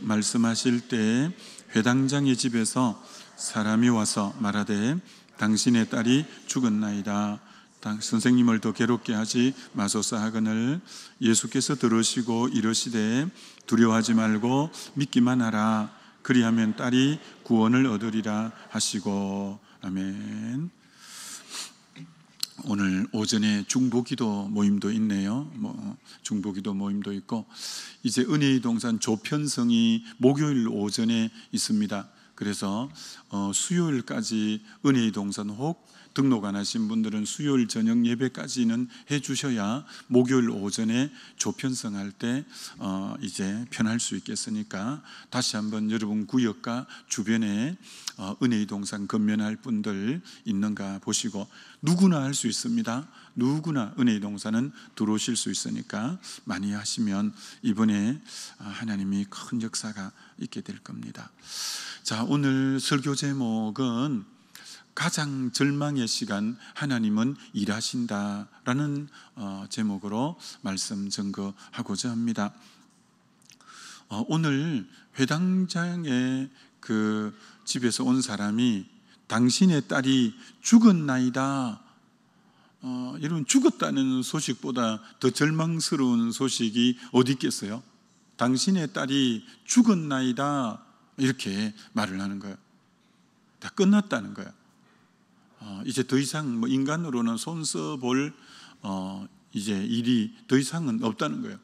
말씀하실 때 회당장의 집에서 사람이 와서 말하되 당신의 딸이 죽었나이다. 선생님을 더 괴롭게 하지 마소서 하거늘 예수께서 들으시고 이르시되 두려워하지 말고 믿기만 하라. 그리하면 딸이 구원을 얻으리라 하시고. 아멘. 오늘 오전에 중보기도 모임도 있네요. 중보기도 모임도 있고, 이제 은혜의 동산 조편성이 목요일 오전에 있습니다. 그래서 수요일까지 은혜의 동산 혹 등록 안 하신 분들은 수요일 저녁 예배까지는 해주셔야 목요일 오전에 조편성 할 때 이제 편할 수 있겠으니까 다시 한번 여러분 구역과 주변에 은혜의 동산 건면할 분들 있는가 보시고, 누구나 할 수 있습니다. 누구나 은혜의 동산은 들어오실 수 있으니까 많이 하시면 이번에 하나님이 큰 역사가 있게 될 겁니다. 자, 오늘 설교 제목은 가장 절망의 시간, 하나님은 일하신다라는 제목으로 말씀 증거하고자 합니다. 오늘 회당장의 그 집에서 온 사람이 당신의 딸이 죽었나이다. 여러분, 죽었다는 소식보다 더 절망스러운 소식이 어디 있겠어요? 당신의 딸이 죽었나이다, 이렇게 말을 하는 거예요. 다 끝났다는 거예요. 이제 더 이상 인간으로는 손써볼 이제 일이 더 이상은 없다는 거예요.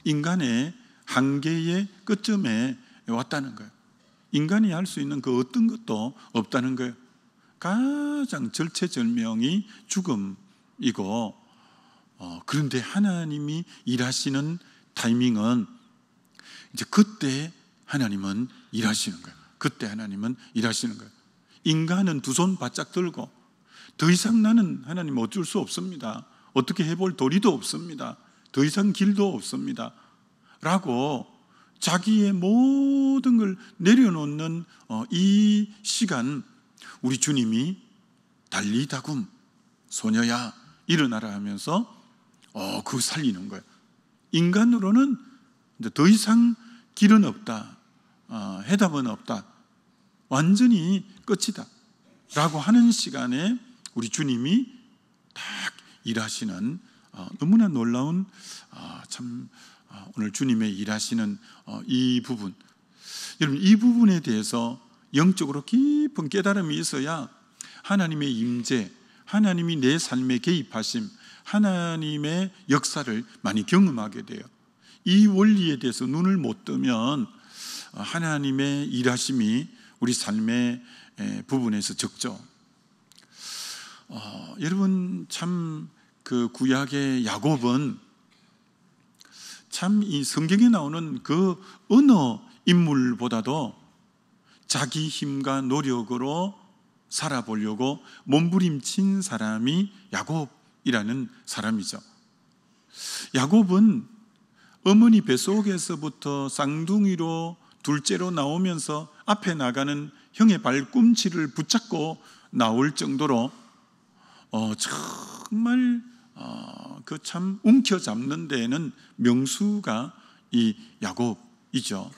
인간의 한계의 끝점에 왔다는 거예요. 인간이 할 수 있는 그 어떤 것도 없다는 거예요. 가장 절체절명이 죽음이고, 그런데 하나님이 일하시는 타이밍은 이제 그때 하나님은 일하시는 거예요. 그때 하나님은 일하시는 거예요. 인간은 두 손 바짝 들고 더 이상 나는 하나님 어쩔 수 없습니다. 어떻게 해볼 도리도 없습니다. 더 이상 길도 없습니다. 라고 자기의 모든 걸 내려놓는 이 시간, 우리 주님이 달리다굼 소녀야 일어나라 하면서 그거 살리는 거예요. 인간으로는 이제 더 이상 길은 없다, 해답은 없다, 완전히 끝이다 라고 하는 시간에 우리 주님이 딱 일하시는 너무나 놀라운 오늘 주님의 일하시는 이 부분, 여러분, 이 부분에 대해서 영적으로 깊은 깨달음이 있어야 하나님의 임재, 하나님이 내 삶에 개입하심, 하나님의 역사를 많이 경험하게 돼요. 이 원리에 대해서 눈을 못 뜨면 하나님의 일하심이 우리 삶의 부분에서 적죠. 여러분, 참 그 구약의 야곱은 참 이 성경에 나오는 그 어느 인물보다도 자기 힘과 노력으로 살아보려고 몸부림친 사람이 야곱이라는 사람이죠. 야곱은 어머니 뱃속에서부터 쌍둥이로 둘째로 나오면서 앞에 나가는 형의 발꿈치를 붙잡고 나올 정도로 정말 그 참 움켜잡는 데에는 명수가 이 야곱이죠.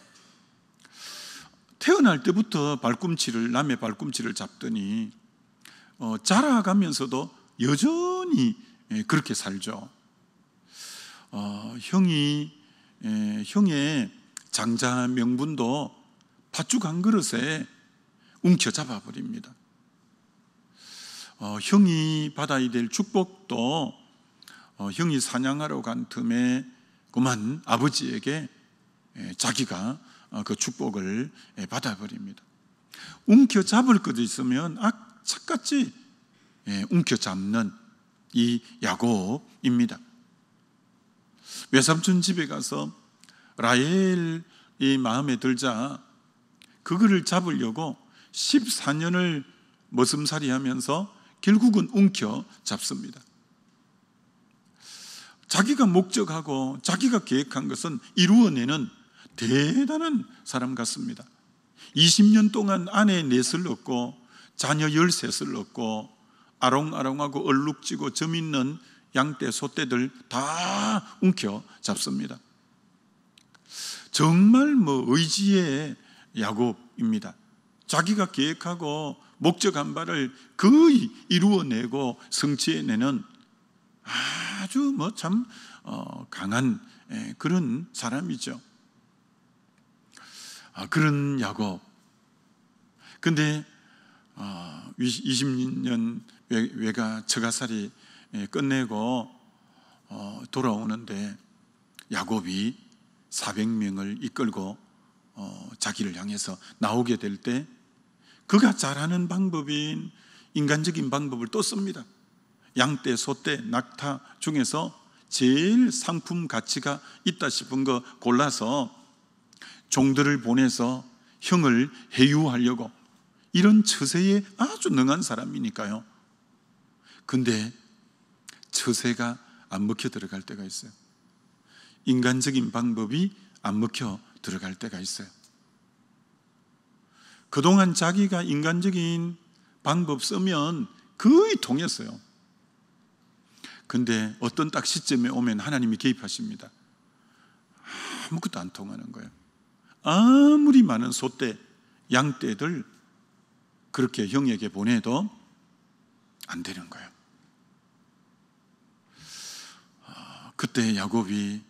태어날 때부터 남의 발꿈치를 잡더니 자라가면서도 여전히 그렇게 살죠. 형의 장자 명분도 팥죽 한 그릇에 움켜잡아 버립니다. 형이 받아야 될 축복도 형이 사냥하러 간 틈에 그만 아버지에게 자기가 그 축복을 받아버립니다. 움켜잡을 것 있으면 착같이 움켜잡는 이 야곱입니다. 외삼촌 집에 가서 라헬이 마음에 들자 그거를 잡으려고 14년을 머슴살이 하면서 결국은 움켜잡습니다. 자기가 목적하고 자기가 계획한 것은 이루어내는 대단한 사람 같습니다. 20년 동안 아내 넷을 얻고 자녀 13을 얻고 아롱아롱하고 얼룩지고 점 있는 양떼 소떼들 다 움켜잡습니다. 정말 의지의 야곱입니다. 자기가 계획하고 목적한 바를 거의 이루어내고 성취해내는 아주 참 강한 그런 사람이죠. 그런 야곱. 근데 20년 외가 처가살이 끝내고 돌아오는데 야곱이 400명을 이끌고 자기를 향해서 나오게 될 때 그가 잘하는 방법인 인간적인 방법을 또 씁니다. 양떼, 소떼, 낙타 중에서 제일 상품 가치가 있다 싶은 거 골라서 종들을 보내서 형을 해유하려고, 이런 처세에 아주 능한 사람이니까요. 근데 처세가 안 먹혀 들어갈 때가 있어요. 인간적인 방법이 안 먹혀 들어갈 때가 있어요. 그동안 자기가 인간적인 방법 쓰면 거의 통했어요. 근데 어떤 딱 시점에 오면 하나님이 개입하십니다. 아무것도 안 통하는 거예요. 아무리 많은 소떼, 양떼들 그렇게 형에게 보내도 안 되는 거예요. 그때 야곱이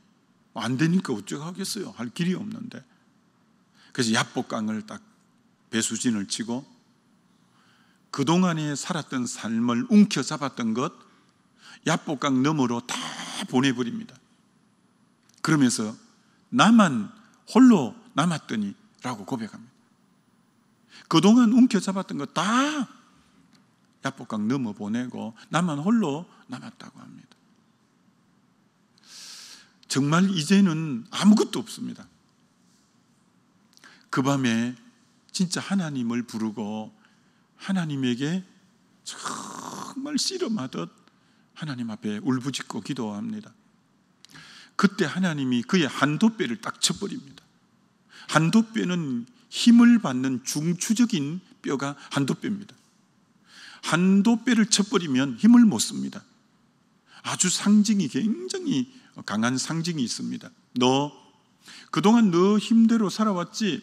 안 되니까 어쩌겠어요. 할 길이 없는데. 그래서 야복강을 딱 배수진을 치고 그동안에 살았던 삶을 움켜잡았던 것 야복강 너머로 다 보내버립니다. 그러면서 나만 홀로 남았더니 라고 고백합니다. 그동안 움켜잡았던 것 다 야복강 넘어 보내고 나만 홀로 남았다고 합니다. 정말 이제는 아무것도 없습니다. 그 밤에 진짜 하나님을 부르고 하나님에게 정말 씨름하듯 하나님 앞에 울부짖고 기도합니다. 그때 하나님이 그의 한도뼈를 딱 쳐버립니다. 한도뼈는 힘을 받는 중추적인 뼈가 한도뼈입니다. 한도뼈를 쳐버리면 힘을 못 씁니다. 아주 상징이 굉장히 강한 상징이 있습니다. 너 그동안 너 힘대로 살아왔지?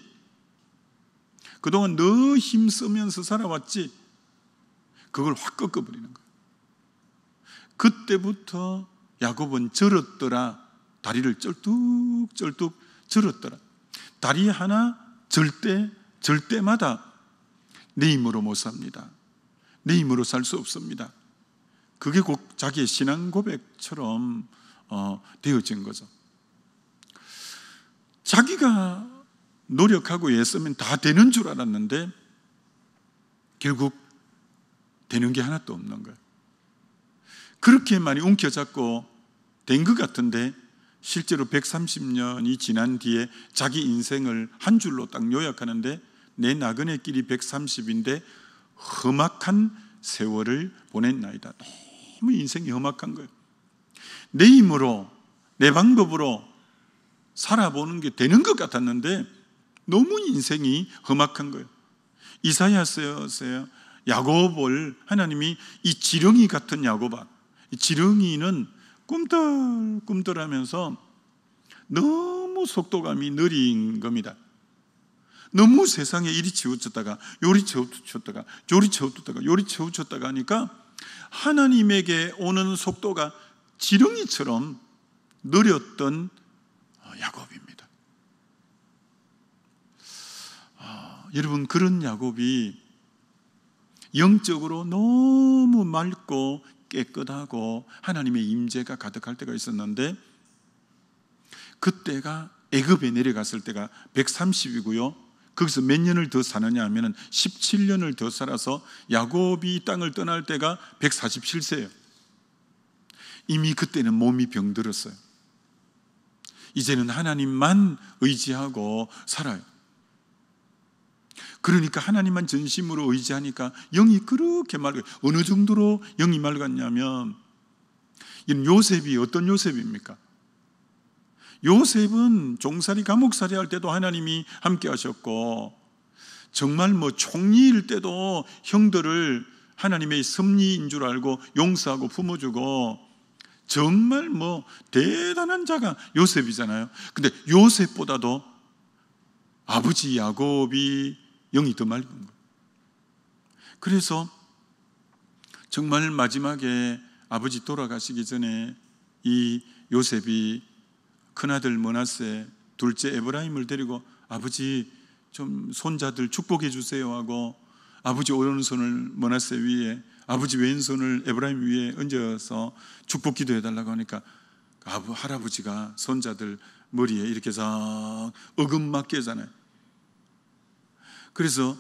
그동안 너 힘 쓰면서 살아왔지? 그걸 확 꺾어버리는 거예요. 그때부터 야곱은 절었더라. 다리를 쩔뚝쩔뚝 절었더라. 다리 하나 절 때마다 내 힘으로 못 삽니다. 내 힘으로 살 수 없습니다. 그게 곧 자기의 신앙 고백처럼 되어진 거죠. 자기가 노력하고 애쓰면 다 되는 줄 알았는데 결국 되는 게 하나도 없는 거예요. 그렇게 많이 움켜잡고 된 것 같은데 실제로 130년이 지난 뒤에 자기 인생을 한 줄로 딱 요약하는데 내 나그네 길이 130인데 험악한 세월을 보냈나이다. 너무 인생이 험악한 거예요. 내 힘으로 내 방법으로 살아보는 게 되는 것 같았는데 너무 인생이 험악한 거예요. 이사야서에 야곱을 하나님이 이 지렁이 같은 야곱아, 이 지렁이는 꿈틀꿈틀하면서 너무 속도감이 느린 겁니다. 너무 세상에 이리 치우쳤다가 요리 치우쳤다가 요리 치우쳤다가 요리 치우쳤다가 하니까 하나님에게 오는 속도가 지렁이처럼 느렸던 야곱입니다. 여러분, 그런 야곱이 영적으로 너무 맑고 깨끗하고 하나님의 임재가 가득할 때가 있었는데 그때가 애굽에 내려갔을 때가 130이고요. 거기서 몇 년을 더 사느냐 하면 17년을 더 살아서 야곱이 이 땅을 떠날 때가 147세예요. 이미 그때는 몸이 병들었어요. 이제는 하나님만 의지하고 살아요. 그러니까 하나님만 전심으로 의지하니까 영이 그렇게 맑아요. 어느 정도로 영이 맑았냐면 요셉이 어떤 요셉입니까? 요셉은 종살이 감옥살이 할 때도 하나님이 함께 하셨고 정말 총리일 때도 형들을 하나님의 섭리인 줄 알고 용서하고 품어주고 정말 대단한 자가 요셉이잖아요. 근데 요셉보다도 아버지 야곱이 영이 더 맑은 거예요. 그래서 정말 마지막에 아버지 돌아가시기 전에 이 요셉이 큰아들 므낫세, 둘째 에브라임을 데리고 아버지 좀 손자들 축복해 주세요 하고 아버지 오른손을 므낫세 위에, 아버지 왼손을 에브라임 위에 얹어서 축복 기도해 달라고 하니까 할아버지가 손자들 머리에 이렇게 싹 어금맞게 하잖아요. 그래서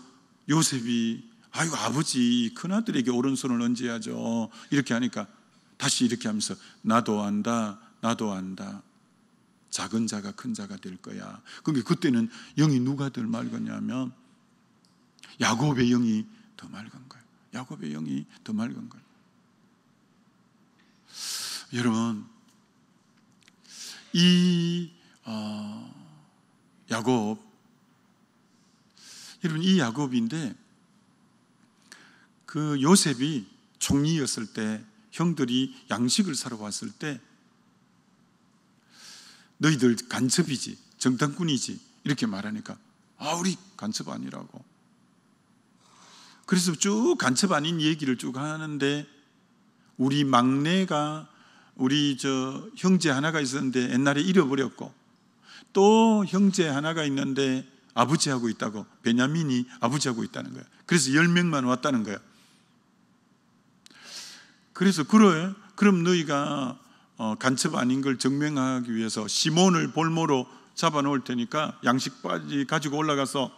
요셉이 아이고 아버지 큰아들에게 오른손을 얹어야죠 이렇게 하니까 다시 이렇게 하면서 나도 안다 작은 자가 큰 자가 될 거야. 그러니까 그때는 영이 누가 더 맑았냐면 야곱의 영이 더 맑은 거예요. 야곱의 영이 더 맑은 거예요. 여러분, 이 야곱, 여러분 이 야곱인데 그 요셉이 총리였을 때 형들이 양식을 사러 왔을 때 너희들 간첩이지 정탐꾼이지 이렇게 말하니까 우리 간첩 아니라고. 그래서 쭉 간첩 아닌 얘기를 쭉 하는데 우리 막내가 우리 형제 하나가 있었는데 옛날에 잃어버렸고 또 형제 하나가 있는데 아버지하고 있다고, 베냐민이 아버지하고 있다는 거예요. 그래서 10명만 왔다는 거예요. 그래서 그래, 그럼 너희가 간첩 아닌 걸 증명하기 위해서 시몬을 볼모로 잡아놓을 테니까 양식바지 가지고 올라가서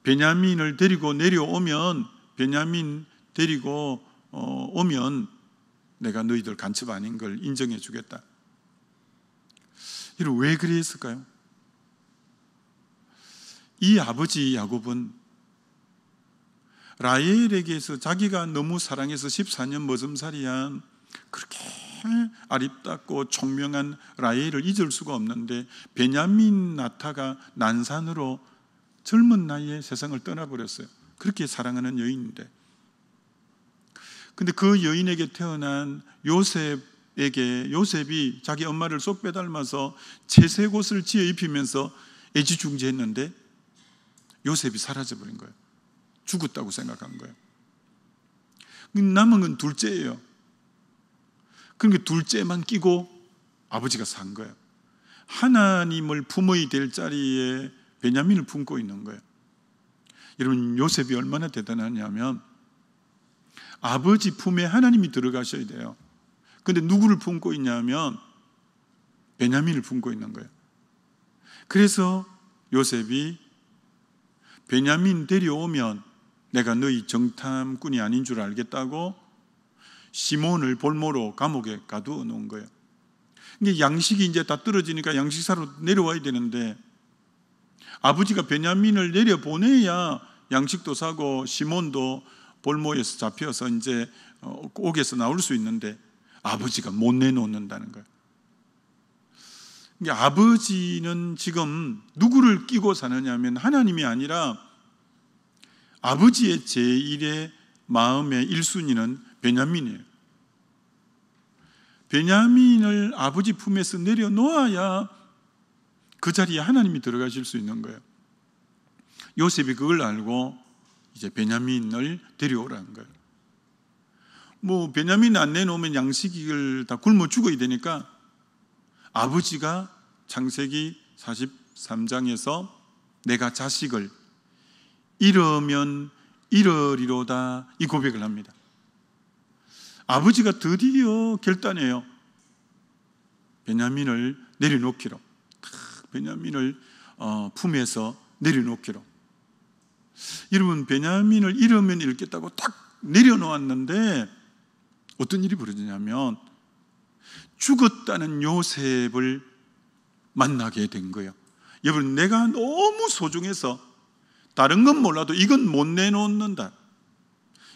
베냐민을 데리고 내려오면, 베냐민 데리고 오면 내가 너희들 간첩 아닌 걸 인정해 주겠다. 이런 왜 그랬을까요? 이 아버지 야곱은 라헬에게서 자기가 너무 사랑해서 14년 머슴살이한 그렇게 아립답고 총명한 라헬을 잊을 수가 없는데 베냐민 나타가 난산으로 젊은 나이에 세상을 떠나버렸어요. 그렇게 사랑하는 여인인데, 근데 그 여인에게 태어난 요셉이 자기 엄마를 쏙 빼닮아서 채색 옷을 지어 입히면서 애지중지했는데 요셉이 사라져버린 거예요. 죽었다고 생각한 거예요. 남은 건 둘째예요. 그러니까 둘째만 끼고 아버지가 산 거예요. 하나님을 품어야 될 자리에 베냐민을 품고 있는 거예요. 여러분, 요셉이 얼마나 대단하냐면 아버지 품에 하나님이 들어가셔야 돼요. 그런데 누구를 품고 있냐면 베냐민을 품고 있는 거예요. 그래서 요셉이 베냐민 데려오면 내가 너희 정탐꾼이 아닌 줄 알겠다고 시몬을 볼모로 감옥에 가두어 놓은 거예요. 근데 양식이 이제 다 떨어지니까 양식 사러 내려와야 되는데 아버지가 베냐민을 내려보내야 양식도 사고 시몬도 볼모에서 잡혀서 이제 옥에서 나올 수 있는데 아버지가 못 내놓는다는 거예요. 그러니까 아버지는 지금 누구를 끼고 사느냐면 하나님이 아니라 아버지의 제1의 마음의 1순위는 베냐민이에요. 베냐민을 아버지 품에서 내려놓아야 그 자리에 하나님이 들어가실 수 있는 거예요. 요셉이 그걸 알고 이제 베냐민을 데려오라는 거예요. 베냐민 안 내놓으면 양식을 다 굶어 죽어야 되니까 아버지가 창세기 43장에서 내가 자식을 잃으면 잃으리로다 이 고백을 합니다. 아버지가 드디어 결단해요. 베냐민을 내려놓기로, 베냐민을 품에서 내려놓기로. 여러분, 베냐민을 잃으면 잃겠다고 딱 내려놓았는데 어떤 일이 벌어지냐면 죽었다는 요셉을 만나게 된 거예요. 여러분, 내가 너무 소중해서 다른 건 몰라도 이건 못 내놓는다,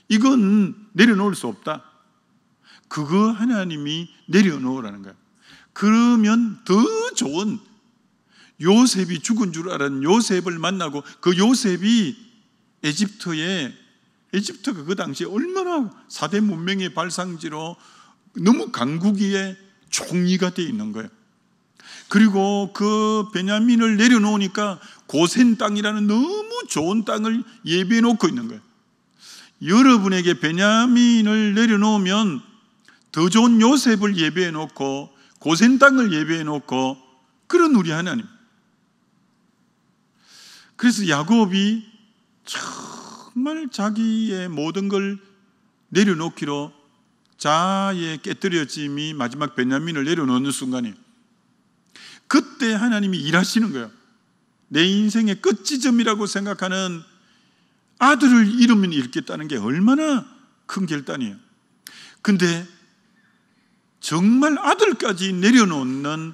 이건 내려놓을 수 없다, 그거 하나님이 내려놓으라는 거예요. 그러면 더 좋은 요셉이 죽은 줄 알았는 요셉을 만나고 그 요셉이 에집트가 그 당시에 얼마나 4대 문명의 발상지로 너무 강국의 총리가 되어 있는 거예요. 그리고 그 베냐민을 내려놓으니까 고센 땅이라는 너무 좋은 땅을 예비해 놓고 있는 거예요. 여러분에게 베냐민을 내려놓으면 더 좋은 요셉을 예비해 놓고 고센 땅을 예비해 놓고 그런 우리 하나님. 그래서 야곱이 정말 자기의 모든 걸 내려놓기로 자아의 깨뜨려짐이 마지막 베냐민을 내려놓는 순간이에요. 그때 하나님이 일하시는 거예요. 내 인생의 끝지점이라고 생각하는 아들을 잃으면 잃겠다는 게 얼마나 큰 결단이에요. 근데 정말 아들까지 내려놓는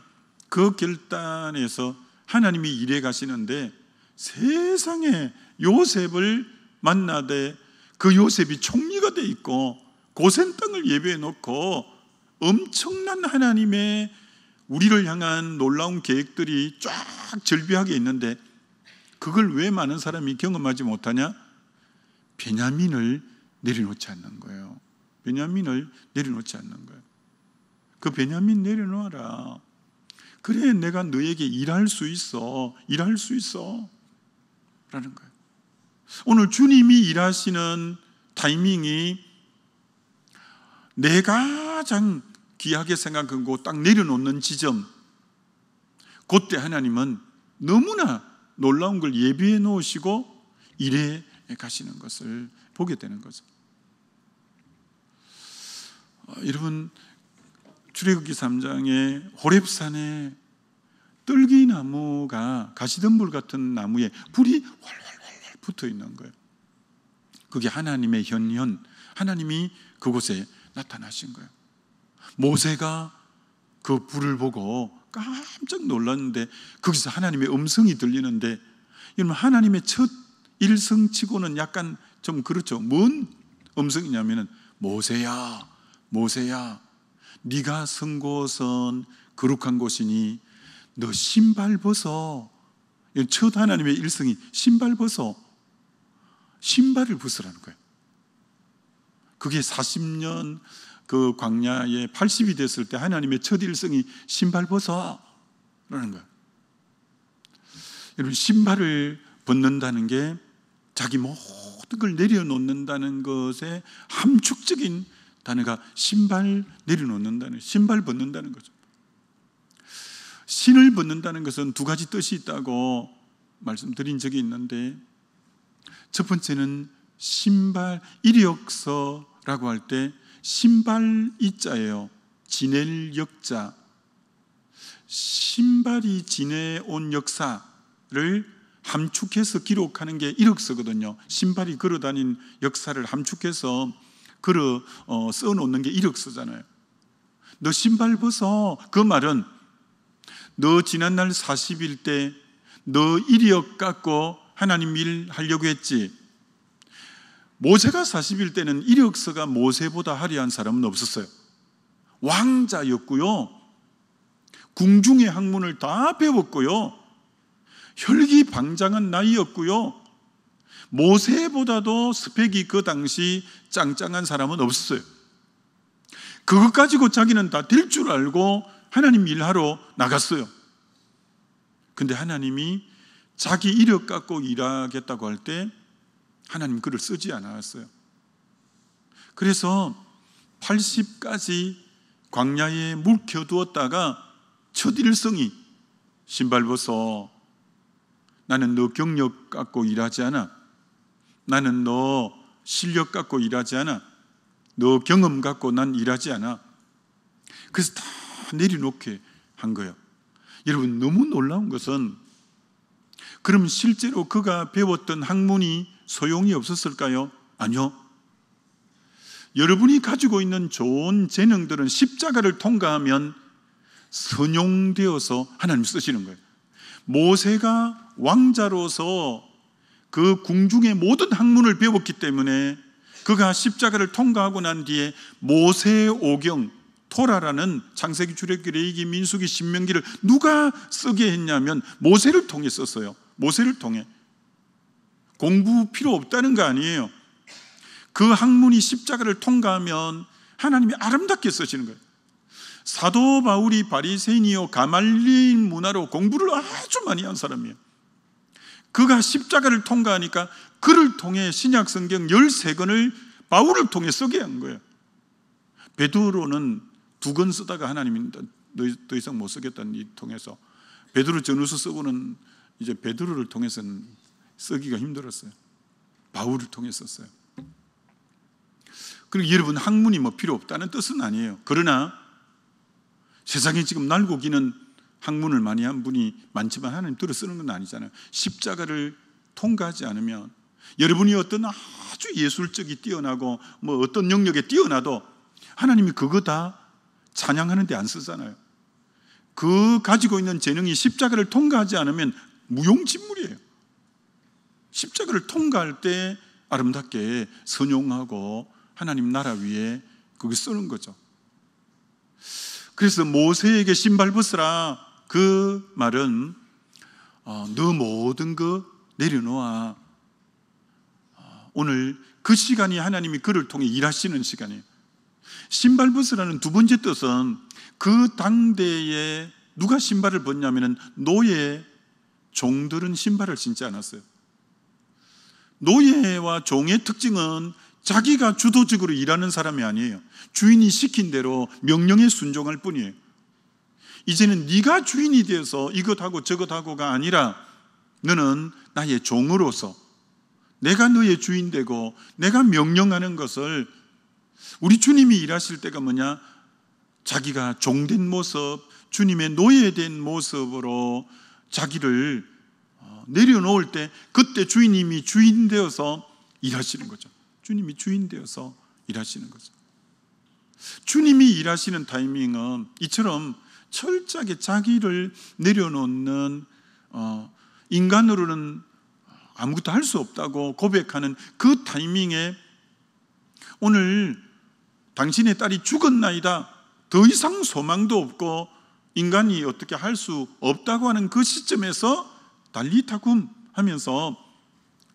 그 결단에서 하나님이 일해 가시는데, 세상에 요셉을 만나되 그 요셉이 총리가 돼 있고 고센 땅을 예배해 놓고 엄청난 하나님의 우리를 향한 놀라운 계획들이 쫙 절비하게 있는데, 그걸 왜 많은 사람이 경험하지 못하냐? 베냐민을 내려놓지 않는 거예요. 베냐민을 내려놓지 않는 거예요. 그 베냐민 내려놓아라. 그래, 내가 너에게 일할 수 있어. 일할 수 있어. 라는 거예요. 오늘 주님이 일하시는 타이밍이 내가 가장 귀하게 생각하고 딱 내려놓는 지점, 그때 하나님은 너무나 놀라운 걸 예비해 놓으시고 일해 가시는 것을 보게 되는 거죠. 여러분, 출애굽기 3장에 호렙산에 뜰기나무가 가시덤불 같은 나무에 불이 활활활 붙어 있는 거예요. 그게 하나님의 현현, 하나님이 그곳에 나타나신 거예요. 모세가 그 불을 보고 깜짝 놀랐는데 거기서 하나님의 음성이 들리는데, 여러분, 하나님의 첫 일성치고는 약간 좀 그렇죠. 뭔 음성이냐면은 모세야, 모세야, 네가 선 곳은 거룩한 곳이니 너 신발 벗어. 첫 하나님의 일성이 신발 벗어. 신발을 벗으라는 거예요. 그게 40년 그 광야에 80이 됐을 때 하나님의 첫 일성이 신발 벗어 라는 거예요. 여러분, 신발을 벗는다는 게 자기 모든 걸 내려놓는다는 것의 함축적인 단어가 신발 내려놓는다는, 신발 벗는다는 거죠. 신을 벗는다는 것은 두 가지 뜻이 있다고 말씀드린 적이 있는데, 첫 번째는 신발, 이력서라고 할 때 신발 이자예요. 지낼 역자. 신발이 지내온 역사를 함축해서 기록하는 게 이력서거든요. 신발이 걸어다닌 역사를 함축해서 써놓는 게 이력서잖아요. 너 신발 벗어. 그 말은 너 지난날 40일 때 너 이력 갖고 하나님 일 하려고 했지. 모세가 40일 때는 이력서가 모세보다 화려한 사람은 없었어요. 왕자였고요, 궁중의 학문을 다 배웠고요, 혈기방장한 나이였고요, 모세보다도 스펙이 그 당시 짱짱한 사람은 없었어요. 그것 가지고 자기는 다 될 줄 알고 하나님 일하러 나갔어요. 근데 하나님이 자기 이력 갖고 일하겠다고 할 때 하나님 그를 쓰지 않았어요. 그래서 80까지 광야에 묵혀두었다가 첫 일성이 신발 벗어. 나는 너 경력 갖고 일하지 않아. 나는 너 실력 갖고 일하지 않아. 너 경험 갖고 난 일하지 않아. 그래서 다 내려놓게 한 거예요. 여러분, 너무 놀라운 것은, 그럼 실제로 그가 배웠던 학문이 소용이 없었을까요? 아니요. 여러분이 가지고 있는 좋은 재능들은 십자가를 통과하면 선용되어서 하나님 쓰시는 거예요. 모세가 왕자로서 그 궁중의 모든 학문을 배웠기 때문에 그가 십자가를 통과하고 난 뒤에 모세오경, 토라라는 창세기, 출애굽기, 레위기, 민수기, 신명기를 누가 쓰게 했냐면 모세를 통해 썼어요. 모세를 통해. 공부 필요 없다는 거 아니에요. 그 학문이 십자가를 통과하면 하나님이 아름답게 쓰시는 거예요. 사도 바울이 바리새인이요 가말리엘 문화로 공부를 아주 많이 한 사람이에요. 그가 십자가를 통과하니까 그를 통해 신약 성경 13권을 바울을 통해 쓰게 한 거예요. 베드로는 2권 쓰다가 하나님이 더 이상 못 쓰겠다는 이 통해서 베드로 전후서 쓰고는 이제 베드로를 통해서는 쓰기가 힘들었어요. 바울을 통해 썼어요. 그리고 여러분, 학문이 뭐 필요 없다는 뜻은 아니에요. 그러나 세상에 지금 날고 기는 학문을 많이 한 분이 많지만 하나님 들어 쓰는 건 아니잖아요. 십자가를 통과하지 않으면 여러분이 어떤 아주 예술적이 뛰어나고 뭐 어떤 영역에 뛰어나도 하나님이 그거 다 찬양하는 데 안 쓰잖아요. 그 가지고 있는 재능이 십자가를 통과하지 않으면 무용지물이에요. 십자가를 통과할 때 아름답게 선용하고 하나님 나라 위에 그걸 쓰는 거죠. 그래서 모세에게 신발 벗으라, 그 말은 너 모든 거 내려놓아. 오늘 그 시간이 하나님이 그를 통해 일하시는 시간이에요. 신발 벗으라는 두 번째 뜻은 그 당대에 누가 신발을 벗냐면 노예, 종들은 신발을 신지 않았어요. 노예와 종의 특징은 자기가 주도적으로 일하는 사람이 아니에요. 주인이 시킨 대로 명령에 순종할 뿐이에요. 이제는 네가 주인이 되어서 이것하고 저것하고가 아니라 너는 나의 종으로서 내가 너의 주인 되고 내가 명령하는 것을, 우리 주님이 일하실 때가 뭐냐? 자기가 종된 모습, 주님의 노예된 모습으로 자기를 내려놓을 때 그때 주인님이 주인 되어서 일하시는 거죠. 주님이 주인 되어서 일하시는 거죠. 주님이 일하시는 타이밍은 이처럼 철저하게 자기를 내려놓는, 인간으로는 아무것도 할 수 없다고 고백하는 그 타이밍에 오늘 당신의 딸이 죽었나이다, 더 이상 소망도 없고 인간이 어떻게 할 수 없다고 하는 그 시점에서 달리타굼 하면서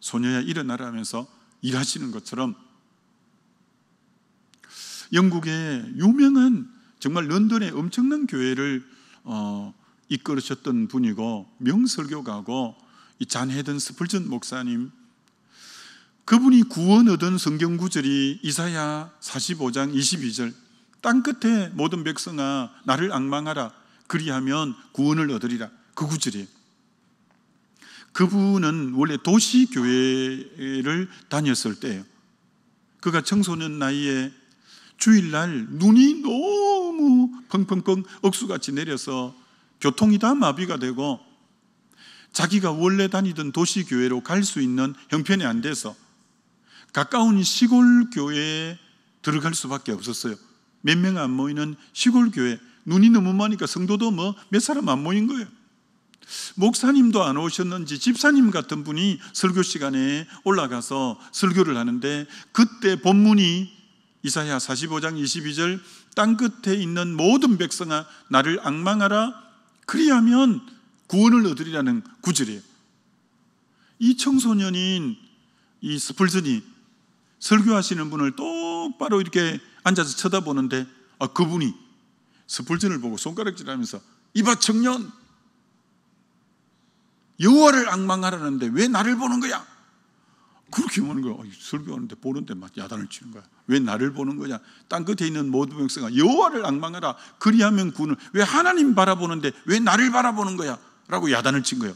소녀야 일어나라 하면서 일하시는 것처럼, 영국의 유명한, 정말 런던의 엄청난 교회를 이끌으셨던 분이고 명설교가고 이 잔 헤든 스펄전 목사님, 그분이 구원 얻은 성경 구절이 이사야 45장 22절, 땅끝에 모든 백성아 나를 앙망하라, 그리하면 구원을 얻으리라, 그 구절이에요. 그분은 원래 도시교회를 다녔을 때예요. 그가 청소년 나이에 주일날 눈이 너무 펑펑펑 억수같이 내려서 교통이 다 마비가 되고 자기가 원래 다니던 도시교회로 갈 수 있는 형편이 안 돼서 가까운 시골교회에 들어갈 수밖에 없었어요. 몇 명 안 모이는 시골교회, 눈이 너무 많으니까 성도도 뭐 몇 사람 안 모인 거예요. 목사님도 안 오셨는지 집사님 같은 분이 설교 시간에 올라가서 설교를 하는데 그때 본문이 이사야 45장 22절, 땅끝에 있는 모든 백성아 나를 앙망하라, 그리하면 구원을 얻으리라는 구절이에요. 이 청소년인 이 스펄전이 설교하시는 분을 똑바로 이렇게 앉아서 쳐다보는데 그분이 스펄전을 보고 손가락질하면서 이봐 청년, 여호와를 앙망하라는데 왜 나를 보는 거야? 그렇게 보는 거야. 설교하는데 보는데 막 야단을 치는 거야. 왜 나를 보는 거냐? 땅끝에 있는 모든 백성아 여호와를 앙망하라, 그리하면 구원을. 왜 하나님 바라보는데 왜 나를 바라보는 거야? 라고 야단을 친 거예요.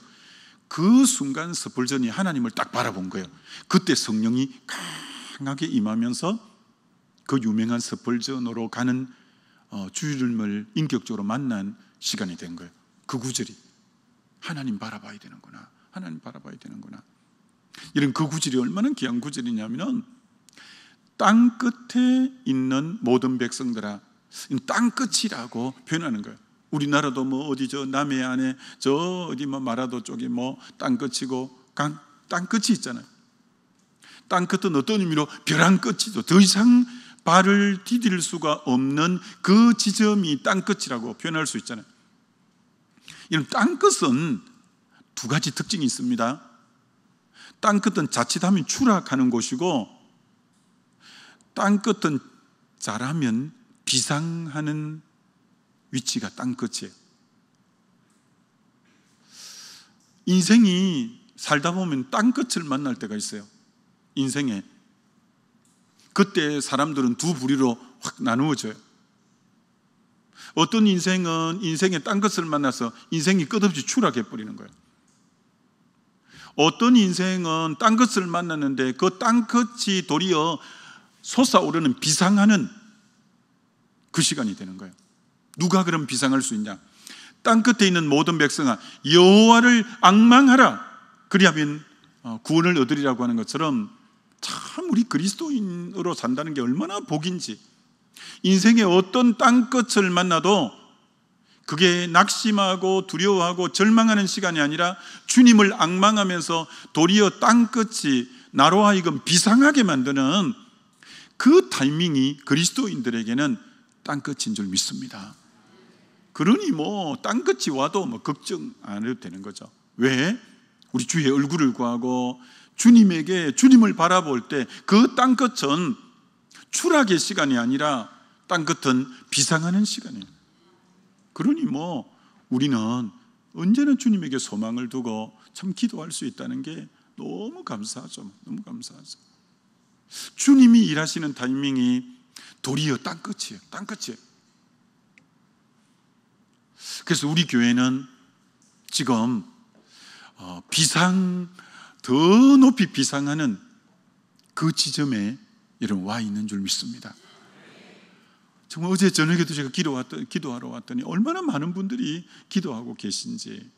그 순간 스펄전이 하나님을 딱 바라본 거예요. 그때 성령이 강하게 임하면서 그 유명한 스펄전으로 가는 주님을 인격적으로 만난 시간이 된 거예요. 그 구절이 하나님 바라봐야 되는구나, 하나님 바라봐야 되는구나. 이런 그 구절이 얼마나 귀한 구절이냐면, 땅 끝에 있는 모든 백성들아, 땅끝이라고 표현하는 거예요. 우리나라도 뭐 어디 저 남해안에 저 어디 뭐 마라도 쪽이 뭐 땅끝이고 땅끝이 있잖아요. 땅끝은 어떤 의미로 벼랑 끝이죠. 더 이상 발을 디딜 수가 없는 그 지점이 땅끝이라고 표현할 수 있잖아요. 이런 땅끝은 두 가지 특징이 있습니다. 땅끝은 자칫하면 추락하는 곳이고, 땅끝은 자라면 비상하는 위치가 땅끝이에요. 인생이 살다 보면 땅끝을 만날 때가 있어요. 인생에. 그때 사람들은 두 부류로 확 나누어져요. 어떤 인생은 인생의 땅끝을 만나서 인생이 끝없이 추락해 버리는 거예요. 어떤 인생은 땅끝을 만났는데 그 땅끝이 도리어 솟아오르는 비상하는 그 시간이 되는 거예요. 누가 그럼 비상할 수 있냐? 땅끝에 있는 모든 백성아, 여호와를 앙망하라. 그리하면 구원을 얻으리라고 하는 것처럼 참 우리 그리스도인으로 산다는 게 얼마나 복인지. 인생의 어떤 땅끝을 만나도 그게 낙심하고 두려워하고 절망하는 시간이 아니라 주님을 앙망하면서 도리어 땅끝이 나로 하여금 비상하게 만드는 그 타이밍이 그리스도인들에게는 땅끝인 줄 믿습니다. 그러니 땅끝이 와도 걱정 안 해도 되는 거죠. 왜? 우리 주의 얼굴을 구하고 주님을 바라볼 때 그 땅끝은 추락의 시간이 아니라 땅끝은 비상하는 시간이에요. 그러니 우리는 언제나 주님에게 소망을 두고 참 기도할 수 있다는 게 너무 감사하죠. 너무 감사하죠. 주님이 일하시는 타이밍이 도리어 땅끝이에요. 땅끝이에요. 그래서 우리 교회는 지금 더 높이 비상하는 그 지점에 여러분 와 있는 줄 믿습니다. 정말 어제 저녁에도 제가 기도하러 왔더니 얼마나 많은 분들이 기도하고 계신지,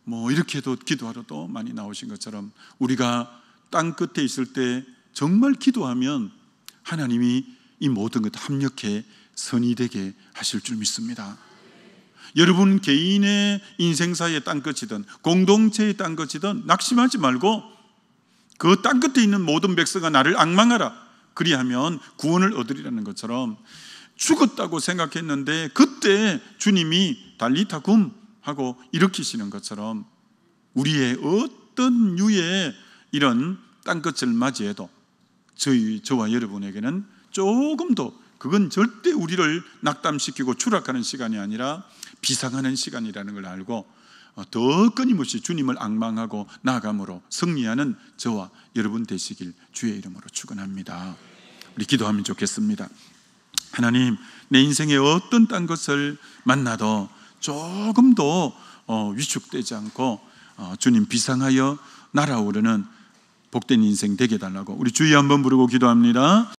이렇게도 기도하러도 많이 나오신 것처럼 우리가 땅 끝에 있을 때 정말 기도하면 하나님이 이 모든 것 합력해 선이 되게 하실 줄 믿습니다. 여러분 개인의 인생사의 땅끝이든 공동체의 땅끝이든 낙심하지 말고 그 땅끝에 있는 모든 백성아 나를 앙망하라. 그리하면 구원을 얻으리라는 것처럼 죽었다고 생각했는데 그때 주님이 달리타굼 하고 일으키시는 것처럼 우리의 어떤 유의 이런 땅끝을 맞이해도 저와 여러분에게는 조금도 그건 절대 우리를 낙담시키고 추락하는 시간이 아니라 비상하는 시간이라는 걸 알고 더 끊임없이 주님을 앙망하고 나아감으로 승리하는 저와 여러분 되시길 주의 이름으로 축원합니다. 우리 기도하면 좋겠습니다. 하나님, 내 인생의 어떤 딴 것을 만나도 조금도 위축되지 않고 주님 비상하여 날아오르는 복된 인생 되게 해달라고 우리 주여 한번 부르고 기도합니다.